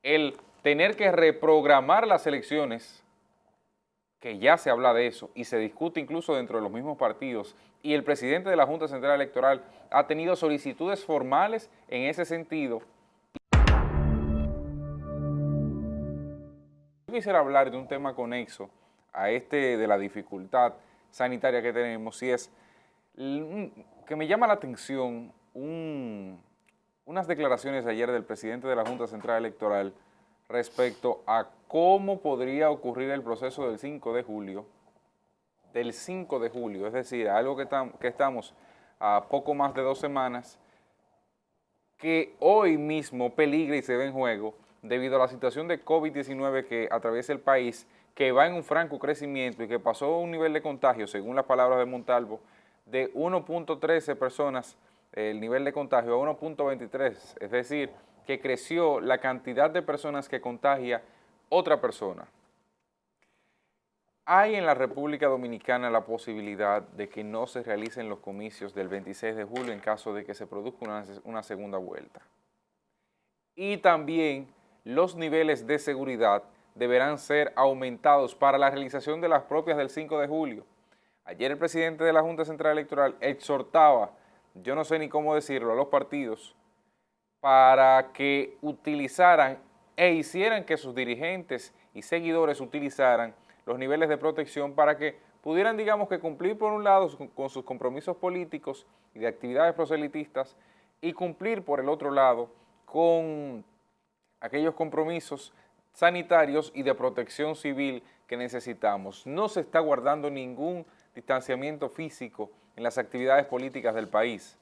el tener que reprogramar las elecciones, que ya se habla de eso y se discute incluso dentro de los mismos partidos, y el presidente de la Junta Central Electoral ha tenido solicitudes formales en ese sentido. Yo quisiera hablar de un tema conexo a este de la dificultad sanitaria que tenemos, y es que me llama la atención unas declaraciones ayer del presidente de la Junta Central Electoral respecto a cómo podría ocurrir el proceso del 5 de julio, es decir, algo que estamos a poco más de 2 semanas, que hoy mismo peligra y se ve en juego debido a la situación de COVID-19 que atraviesa el país, que va en un franco crecimiento y que pasó a un nivel de contagio, según las palabras de Montalvo, de 1.13 personas, el nivel de contagio, a 1.23, es decir, que creció la cantidad de personas que contagia otra persona. ¿Hay en la República Dominicana la posibilidad de que no se realicen los comicios del 26 de julio en caso de que se produzca una segunda vuelta? Y también los niveles de seguridad deberán ser aumentados para la realización de las propias del 5 de julio. Ayer el presidente de la Junta Central Electoral exhortaba, yo no sé ni cómo decirlo, a los partidos para que utilizaran e hicieran que sus dirigentes y seguidores utilizaran los niveles de protección para que pudieran, digamos, que cumplir por un lado con sus compromisos políticos y de actividades proselitistas, y cumplir por el otro lado con aquellos compromisos sanitarios y de protección civil que necesitamos. No se está guardando ningún distanciamiento físico en las actividades políticas del país.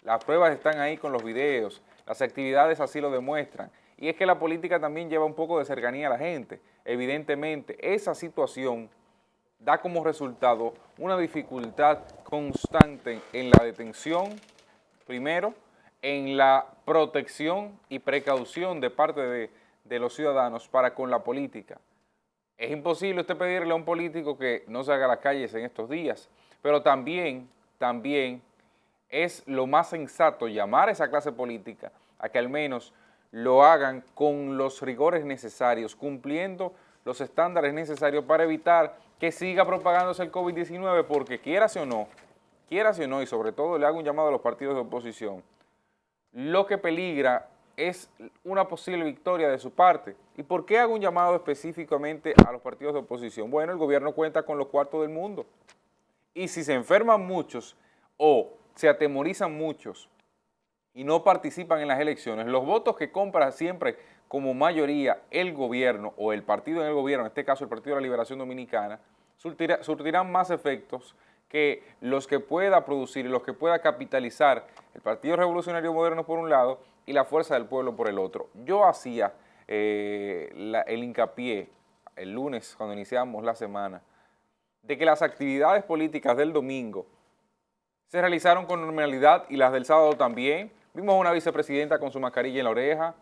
Las pruebas están ahí con los videos, las actividades así lo demuestran. Y es que la política también lleva un poco de cercanía a la gente. Evidentemente, esa situación da como resultado una dificultad constante en la detención, primero, en la protección y precaución de parte de los ciudadanos para con la política. Es imposible usted pedirle a un político que no salga a las calles en estos días, pero también es lo más sensato llamar a esa clase política a que al menos lo hagan con los rigores necesarios, cumpliendo los estándares necesarios para evitar que siga propagándose el COVID-19, porque quieras o no, y sobre todo le hago un llamado a los partidos de oposición, lo que peligra es una posible victoria de su parte. ¿Y por qué hago un llamado específicamente a los partidos de oposición? Bueno, el gobierno cuenta con los cuartos del mundo, y si se enferman muchos o se atemorizan muchos y no participan en las elecciones, los votos que compra siempre como mayoría el gobierno o el partido en el gobierno, en este caso el Partido de la Liberación Dominicana, surtirán más efectos que los que pueda producir y los que pueda capitalizar el Partido Revolucionario Moderno por un lado y la Fuerza del Pueblo por el otro. Yo hacía el hincapié el lunes cuando iniciamos la semana de que las actividades políticas del domingo se realizaron con normalidad y las del sábado también. Vimos a una vicepresidenta con su mascarilla en la oreja,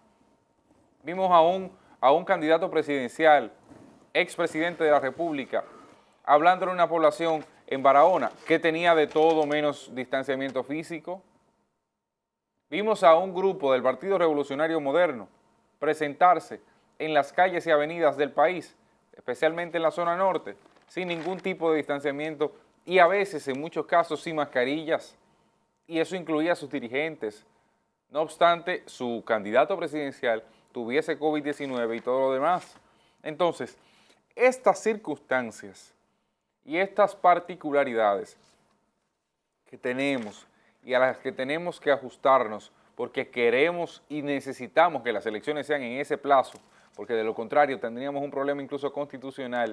vimos a un candidato presidencial, expresidente de la República, hablándole a una población en Barahona que tenía de todo menos distanciamiento físico. Vimos a un grupo del Partido Revolucionario Moderno presentarse en las calles y avenidas del país, especialmente en la zona norte, sin ningún tipo de distanciamiento y a veces, en muchos casos, sin mascarillas, y eso incluía a sus dirigentes. No obstante, su candidato presidencial tuviese COVID-19 y todo lo demás. Entonces, estas circunstancias y estas particularidades que tenemos y a las que tenemos que ajustarnos porque queremos y necesitamos que las elecciones sean en ese plazo, porque de lo contrario tendríamos un problema incluso constitucional,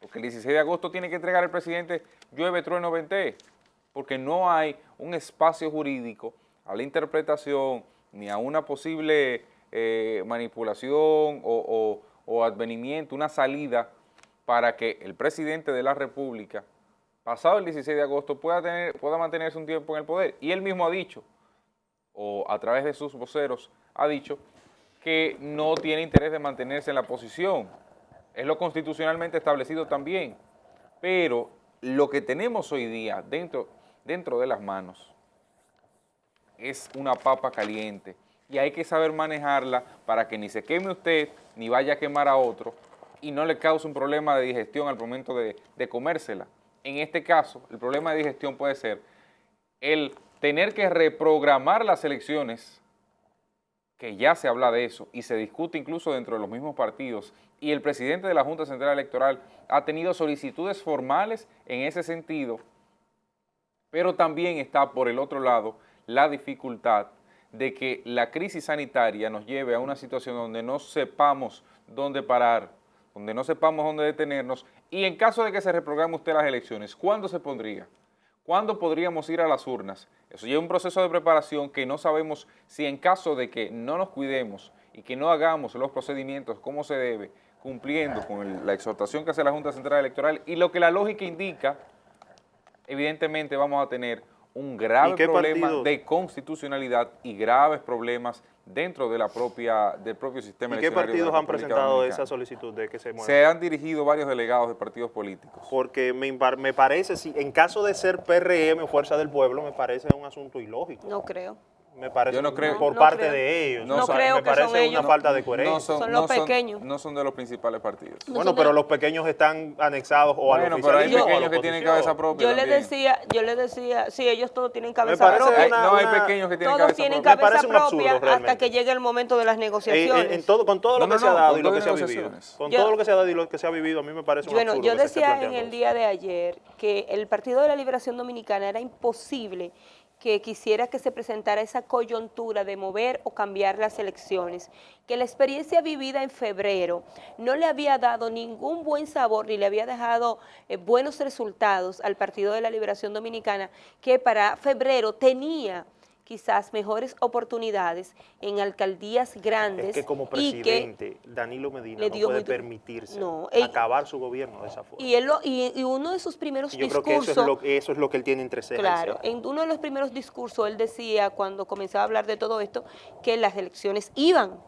porque el 16 de agosto tiene que entregar el presidente llueve, trueno, ventee, porque no hay un espacio jurídico a la interpretación ni a una posible manipulación o advenimiento, una salida para que el presidente de la República, pasado el 16 de agosto, pueda mantenerse un tiempo en el poder. Y él mismo ha dicho, o a través de sus voceros, ha dicho que no tiene interés de mantenerse en la posición. Es lo constitucionalmente establecido también. Pero lo que tenemos hoy día dentro de las manos es una papa caliente y hay que saber manejarla para que ni se queme usted, ni vaya a quemar a otro, y no le cause un problema de digestión al momento de comérsela. En este caso, el problema de digestión puede ser el tener que reprogramar las elecciones, que ya se habla de eso y se discute incluso dentro de los mismos partidos, y el presidente de la Junta Central Electoral ha tenido solicitudes formales en ese sentido, pero también está por el otro lado la dificultad de que la crisis sanitaria nos lleve a una situación donde no sepamos dónde parar, donde no sepamos dónde detenernos, y en caso de que se reprograme usted las elecciones, ¿cuándo se pondría? ¿Cuándo podríamos ir a las urnas? Eso lleva un proceso de preparación que no sabemos si en caso de que no nos cuidemos y que no hagamos los procedimientos como se debe, cumpliendo con la exhortación que hace la Junta Central Electoral y lo que la lógica indica, evidentemente vamos a tener un grave problema de constitucionalidad y graves problemas dentro de del propio sistema electoral. ¿Y qué partidos han presentado esa solicitud de que se mueva? Se han dirigido varios delegados de partidos políticos. Porque me parece, si en caso de ser PRM o Fuerza del Pueblo, me parece un asunto ilógico. No creo. Me parece Yo no creo, por parte de ellos. No creo me que parece son ellos. una falta de coherencia. Son los pequeños. No son de los principales partidos. Bueno, pero los pequeños están anexados o al oficialismo. Pero hay o a la pequeños que tienen oposición. cabeza propia. Yo le decía, sí, ellos todos tienen cabeza parece propia. No hay pequeños que tienen Todos cabeza tienen propia. Me parece cabeza un absurdo, propia hasta realmente. que llegue el momento de las negociaciones. Con todo lo que se ha dado y lo que se ha vivido. negociaciones. Con todo lo que se ha dado y lo que se ha vivido, a mí me parece un Bueno, absurdo. yo que se esté decía en planteando el eso. día de ayer que el Partido de la Liberación Dominicana era imposible que quisiera que se presentara esa coyuntura de mover o cambiar las elecciones, que la experiencia vivida en febrero no le había dado ningún buen sabor ni le había dejado buenos resultados al Partido de la Liberación Dominicana, que para febrero tenía quizás mejores oportunidades en alcaldías grandes. Es que como presidente, Danilo Medina no puede permitirse acabar su gobierno de esa forma. Y uno de sus primeros yo discursos... creo que eso es lo que él tiene entre cejas. Claro, en uno de los primeros discursos él decía, cuando comenzaba a hablar de todo esto, que las elecciones iban,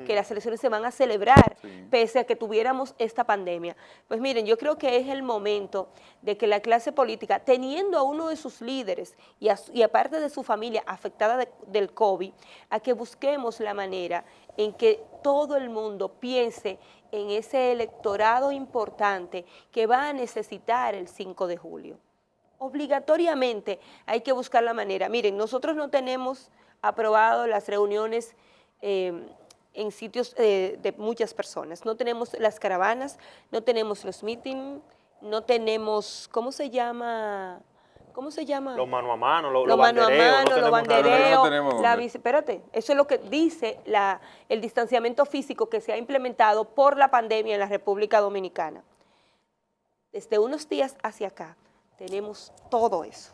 que las elecciones se van a celebrar, pese a que tuviéramos esta pandemia. Pues miren, yo creo que es el momento de que la clase política, teniendo a uno de sus líderes y aparte de su familia afectada del COVID, a que busquemos la manera en que todo el mundo piense en ese electorado importante que va a necesitar el 5 de julio. Obligatoriamente hay que buscar la manera. Miren, nosotros no tenemos aprobado las reuniones en sitios de muchas personas. No tenemos las caravanas, no tenemos los meetings, no tenemos, ¿cómo se llama? Los mano a mano, los bandereos. Espérate, eso es lo que dice el distanciamiento físico que se ha implementado por la pandemia en la República Dominicana. Desde unos días hacia acá tenemos todo eso.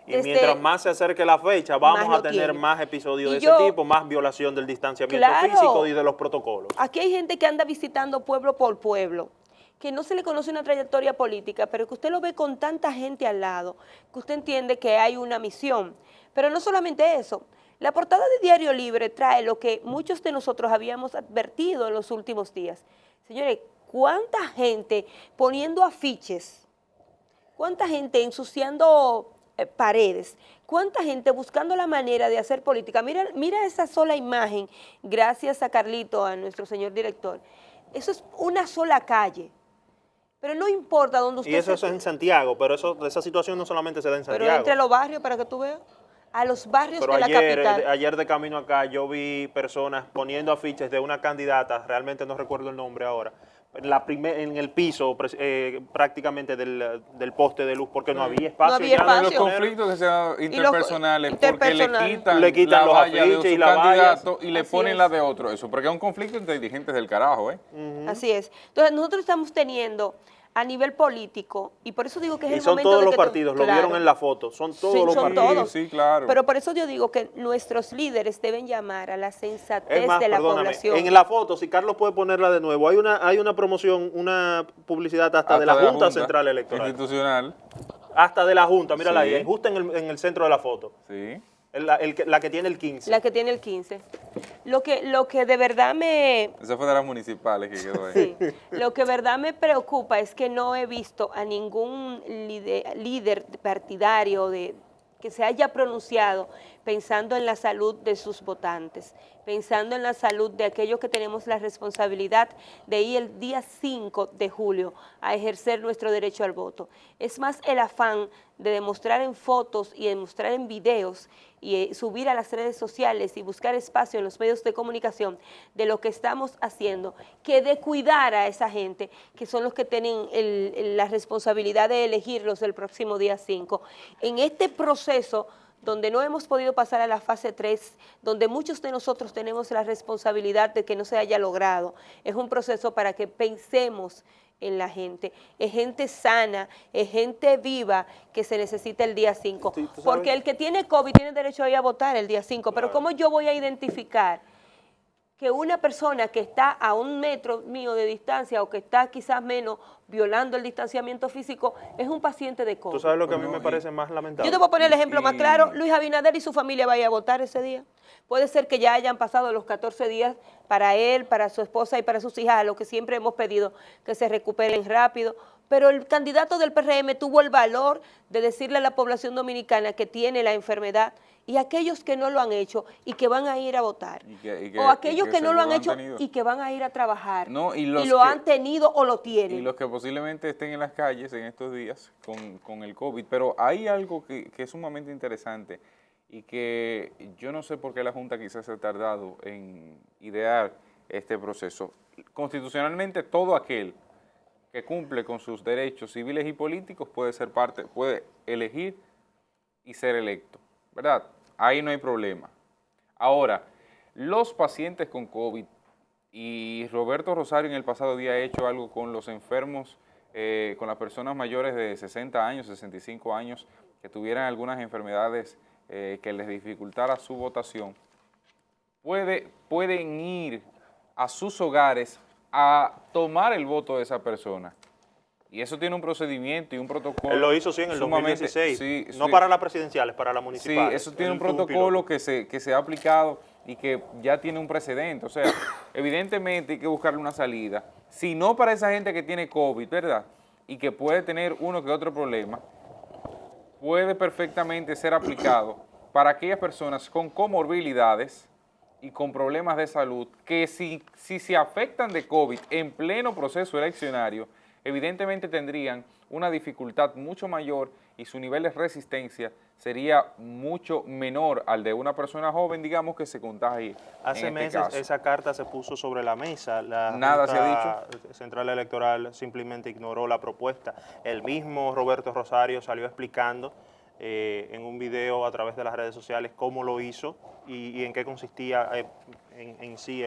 Y mientras más se acerque la fecha, vamos a tener más episodios de ese tipo, más violación del distanciamiento físico y de los protocolos. Aquí hay gente que anda visitando pueblo por pueblo, que no se le conoce una trayectoria política, pero que usted lo ve con tanta gente al lado, que usted entiende que hay una misión. Pero no solamente eso, la portada de Diario Libre trae lo que muchos de nosotros habíamos advertido en los últimos días. Señores, ¿cuánta gente poniendo afiches? ¿Cuánta gente ensuciando paredes? ¿Cuánta gente buscando la manera de hacer política? Mira esa sola imagen, gracias a Carlito, a nuestro señor director. Eso es una sola calle. Pero no importa dónde usted... Y eso es en Santiago, pero esa situación no solamente se da en Santiago. Pero entre los barrios, para que tú veas, a los barrios de la capital. Ayer de camino acá yo vi personas poniendo afiches de una candidata, realmente no recuerdo el nombre ahora, en el piso prácticamente del poste de luz, porque no había espacio. No había espacio. Los conflictos que sean interpersonales, porque le quitan la los valla de afiches su y la candidato y le Así ponen es. la de otro. Eso, porque es un conflicto entre dirigentes del carajo, ¿eh? Así es. Entonces nosotros estamos teniendo a nivel político, y por eso digo que es el son momento todos de los que partidos, lo vieron en la foto, son todos los son partidos. todos. Sí, claro. Pero por eso yo digo que nuestros líderes deben llamar a la sensatez Es más, de la perdóname, población. en la foto, si Carlos puede ponerla de nuevo, hay una promoción, una publicidad hasta de la Junta Central Electoral. Institucional. Hasta de la Junta, mírala Sí. ahí, justo en el centro de la foto. Sí. La que tiene el 15. La que tiene el 15. Lo que de verdad Esa fue de las municipales que quedó ahí. Sí. Lo que de verdad me preocupa es que no he visto a ningún líder partidario que se haya pronunciado pensando en la salud de sus votantes, pensando en la salud de aquellos que tenemos la responsabilidad de ir el día 5 de julio a ejercer nuestro derecho al voto. Es más el afán de demostrar en fotos y demostrar en videos y subir a las redes sociales y buscar espacio en los medios de comunicación de lo que estamos haciendo, que de cuidar a esa gente, que son los que tienen la responsabilidad de elegirlos el próximo día 5. En este proceso donde no hemos podido pasar a la fase 3, donde muchos de nosotros tenemos la responsabilidad de que no se haya logrado. Es un proceso para que pensemos en la gente. Es gente sana, es gente viva que se necesita el día 5. Sí, porque el que tiene COVID tiene derecho a ir a votar el día 5, pero ¿cómo yo voy a identificar que una persona que está a 1 metro mío de distancia o que está quizás menos violando el distanciamiento físico es un paciente de COVID? ¿Tú sabes lo que a mí me parece más lamentable? Yo te voy a poner el ejemplo más claro. Luis Abinader y su familia vayan a votar ese día. Puede ser que ya hayan pasado los 14 días para él, para su esposa y para sus hijas, a lo que siempre hemos pedido que se recuperen rápido. Pero el candidato del PRM tuvo el valor de decirle a la población dominicana que tiene la enfermedad y aquellos que no lo han hecho y que van a ir a votar. O aquellos que no lo han hecho y que van a ir a trabajar. No, y lo han tenido o lo tienen. Y los que posiblemente estén en las calles en estos días con el COVID. Pero hay algo que es sumamente interesante y que yo no sé por qué la Junta quizás se ha tardado en idear este proceso. Constitucionalmente, todo aquel que cumple con sus derechos civiles y políticos puede elegir y ser electo, ¿verdad? Ahí no hay problema. Ahora, los pacientes con COVID, y Roberto Rosario en el pasado día ha hecho algo con los enfermos, con las personas mayores de 60 años, 65 años, que tuvieran algunas enfermedades que les dificultara su votación, pueden ir a sus hogares a tomar el voto de esa persona. Y eso tiene un procedimiento y un protocolo. Él lo hizo, sí, en el 2016. Sí, no para las presidenciales, para las municipales. Sí, eso tiene un protocolo que se ha aplicado y que ya tiene un precedente. O sea, evidentemente hay que buscarle una salida. Si no para esa gente que tiene COVID, ¿verdad? Y que puede tener uno que otro problema, puede perfectamente ser aplicado para aquellas personas con comorbilidades y con problemas de salud que si se afectan de COVID en pleno proceso eleccionario, evidentemente tendrían una dificultad mucho mayor y su nivel de resistencia sería mucho menor al de una persona joven, digamos, que se contagie. Hace meses esa carta se puso sobre la mesa. Nada se ha dicho. Central Electoral simplemente ignoró la propuesta. El mismo Roberto Rosario salió explicando en un video a través de las redes sociales cómo lo hizo y en qué consistía en sí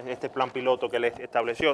este plan piloto que él estableció.